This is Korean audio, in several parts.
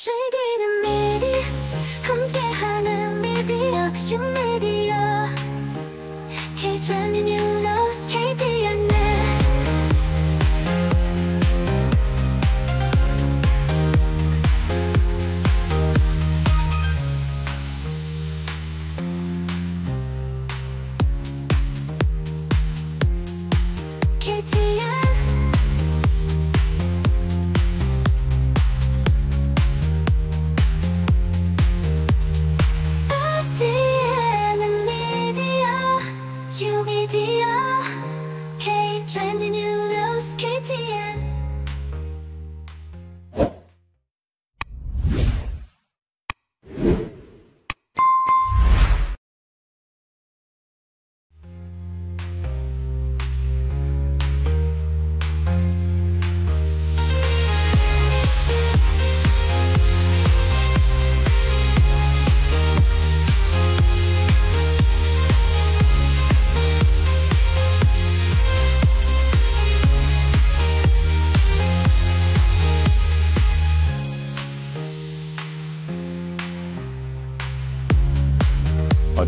즐기는 미디 함께하는 미디어 유미디어 K-Trending News KTN K-Trending News KTN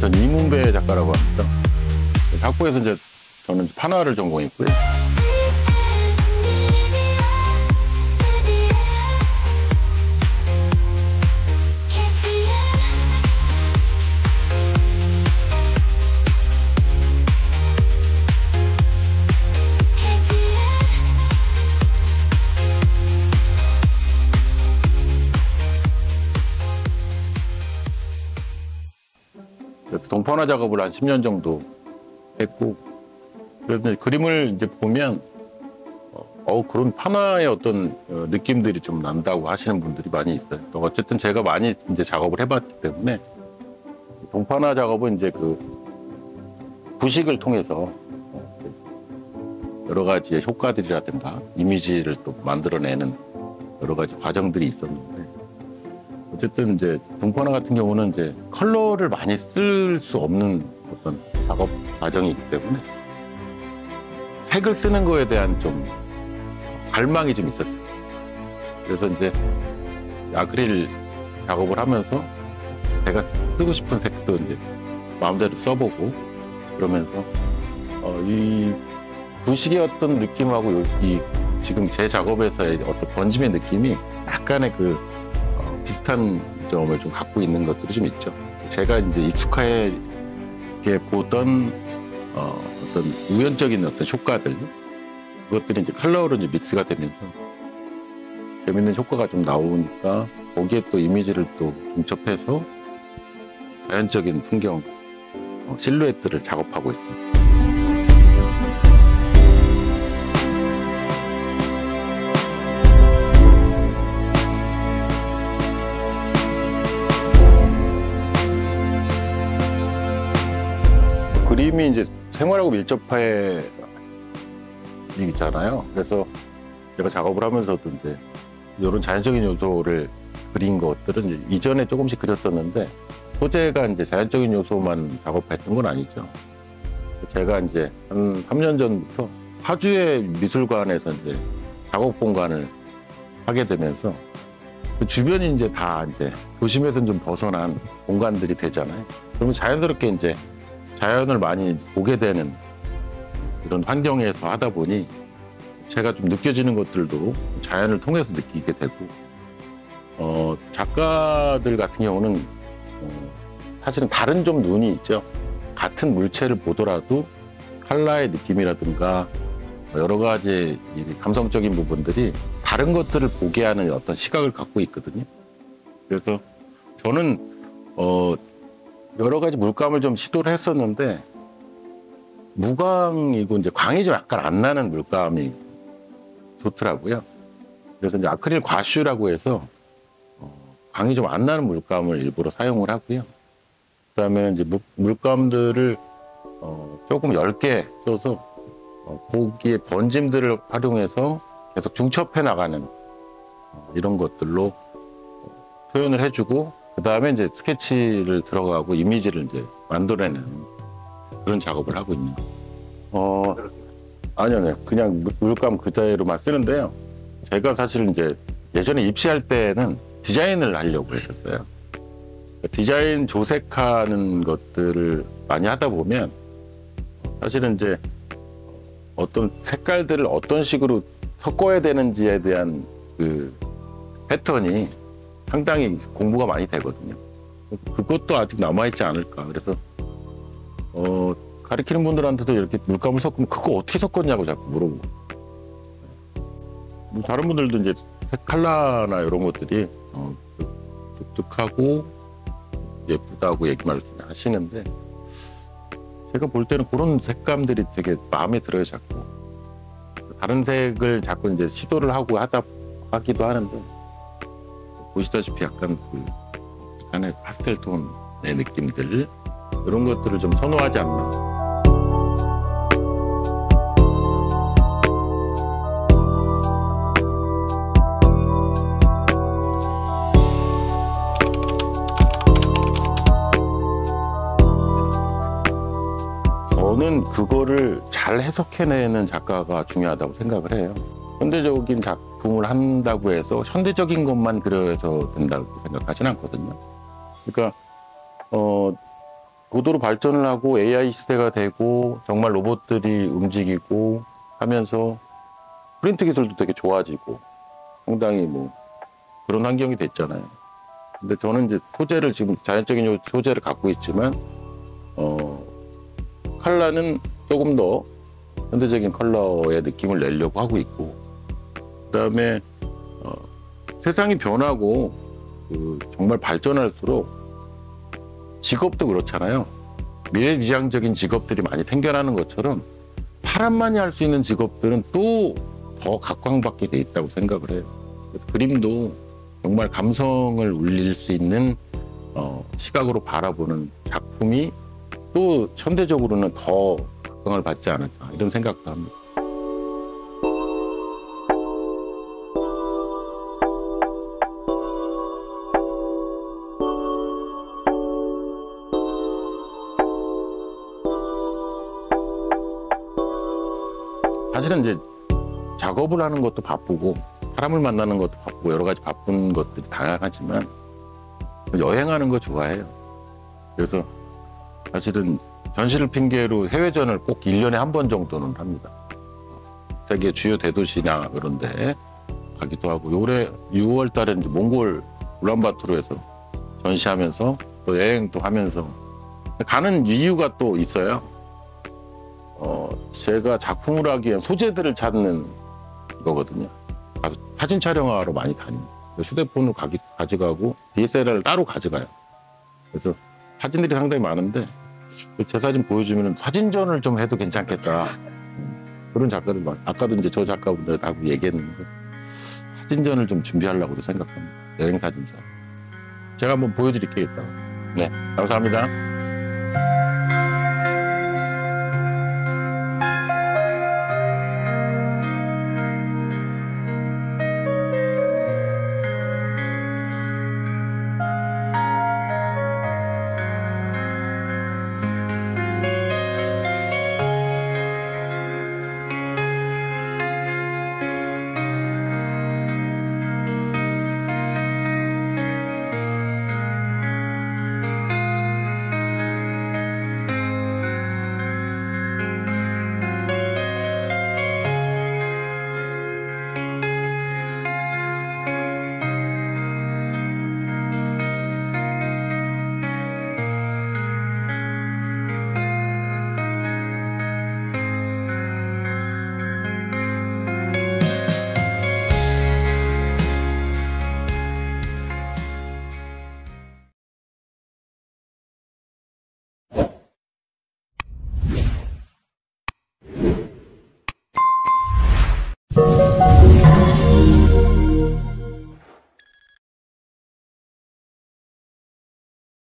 전 이문배 작가라고 합니다. 학부에서 이제 저는 판화를 전공했고요. 동판화 작업을 한 10년 정도 했고, 그래서 그림을 이제 보면 그런 판화의 어떤 느낌들이 좀 난다고 하시는 분들이 많이 있어요. 어쨌든 제가 많이 이제 작업을 해봤기 때문에 동판화 작업은 이제 그 부식을 통해서 여러 가지의 효과들이라든가 이미지를 또 만들어내는 여러 가지 과정들이 있었는데, 어쨌든 이제 동판화 같은 경우는 이제 컬러를 많이 쓸 수 없는 어떤 작업 과정이기 때문에 색을 쓰는 거에 대한 좀 갈망이 좀 있었죠. 그래서 이제 아크릴 작업을 하면서 제가 쓰고 싶은 색도 이제 마음대로 써보고, 그러면서 이 부식의 어떤 느낌하고 이 지금 제 작업에서의 어떤 번짐의 느낌이 약간의 그 비슷한 점을 좀 갖고 있는 것들이 좀 있죠. 제가 이제 익숙하게 보던 어떤 우연적인 어떤 효과들, 그것들이 이제 컬러로 이제 믹스가 되면서 재밌는 효과가 좀 나오니까 거기에 또 이미지를 또 중첩해서 자연적인 풍경, 실루엣들을 작업하고 있습니다. 그림이 이제 생활하고 밀접해 있잖아요. 그래서 제가 작업을 하면서도 이제 이런 자연적인 요소를 그린 것들은 이제 이전에 조금씩 그렸었는데, 소재가 이제 자연적인 요소만 작업했던 건 아니죠. 제가 이제 한 3년 전부터 파주의 미술관에서 이제 작업 공간을 하게 되면서 그 주변이 이제 다 이제 도심에서 좀 벗어난 공간들이 되잖아요. 그러면 자연스럽게 이제 자연을 많이 보게 되는 이런 환경에서 하다 보니 제가 좀 느껴지는 것들도 자연을 통해서 느끼게 되고, 작가들 같은 경우는 사실은 다른 좀 눈이 있죠. 같은 물체를 보더라도 컬러의 느낌이라든가 여러 가지 감성적인 부분들이 다른 것들을 보게 하는 어떤 시각을 갖고 있거든요. 그래서 저는 여러 가지 물감을 좀 시도를 했었는데, 무광이고 이제 광이 좀 약간 안 나는 물감이 좋더라고요. 그래서 이제 아크릴 과슈라고 해서 광이 좀 안 나는 물감을 일부러 사용을 하고요. 그다음에 이제 물감들을 조금 얇게 써서 거기에 번짐들을 활용해서 계속 중첩해 나가는 이런 것들로 표현을 해주고, 그다음에 이제 스케치를 들어가고 이미지를 이제 만들어내는 그런 작업을 하고 있는 거예요. 아니요. 그냥 물감 그대로만 쓰는데요. 제가 사실 이제 예전에 입시할 때는 디자인을 하려고 했었어요. 디자인 조색하는 것들을 많이 하다 보면 사실은 이제 어떤 색깔들을 어떤 식으로 섞어야 되는지에 대한 그 패턴이 상당히 공부가 많이 되거든요. 그것도 아직 남아있지 않을까. 그래서 가르치는 분들한테도 이렇게 물감을 섞으면 그거 어떻게 섞었냐고 자꾸 물어보고. 뭐 다른 분들도 이제 색 컬러나 이런 것들이 독특하고 예쁘다고 얘기 말씀하시는데 제가 볼 때는 그런 색감들이 되게 마음에 들어요, 자꾸. 다른 색을 자꾸 이제 시도를 하기도 하는데 보시다시피 약간 그 약간의 파스텔 톤의 느낌들 이런 것들을 좀 선호하지 않나. 저는 그거를 잘 해석해내는 작가가 중요하다고 생각을 해요. 현대적인 작품을 한다고 해서 현대적인 것만 그려서 된다고 생각하진 않거든요. 그러니까 고도로 발전을 하고 AI 시대가 되고 정말 로봇들이 움직이고 하면서 프린트 기술도 되게 좋아지고 상당히 뭐 그런 환경이 됐잖아요. 근데 저는 이제 소재를 지금 자연적인 소재를 갖고 있지만 컬러는 조금 더 현대적인 컬러의 느낌을 내려고 하고 있고, 그다음에 세상이 변하고 정말 발전할수록 직업도 그렇잖아요. 미래지향적인 직업들이 많이 생겨나는 것처럼 사람만이 할 수 있는 직업들은 또 더 각광받게 돼 있다고 생각을 해요. 그래서 그림도 정말 감성을 울릴 수 있는 시각으로 바라보는 작품이 또 현대적으로는 더 각광을 받지 않을까 이런 생각도 합니다. 사실은 이제 작업을 하는 것도 바쁘고 사람을 만나는 것도 바쁘고 여러 가지 바쁜 것들이 다양하지만 여행하는 거 좋아해요. 그래서 사실은 전시를 핑계로 해외전을 꼭 1년에 한 번 정도는 합니다. 세계 주요 대도시나 그런 데 가기도 하고 올해 6월 달에 이제 몽골 울란바토르에서 전시하면서 또 여행도 하면서 가는 이유가 또 있어요. 제가 작품을 하기 위한 소재들을 찾는 거거든요. 가서 사진 촬영하러 많이 다닙니다. 휴대폰을 가져가고 DSLR을 따로 가져가요. 그래서 사진들이 상당히 많은데 제 사진 보여주면 사진전을 좀 해도 괜찮겠다. 그런 작가들 아까도 이제 저 작가분들하고 얘기했는데 사진전을 좀 준비하려고도 생각합니다. 여행 사진전. 제가 한번 보여드릴게요. 이따가. 네, 감사합니다.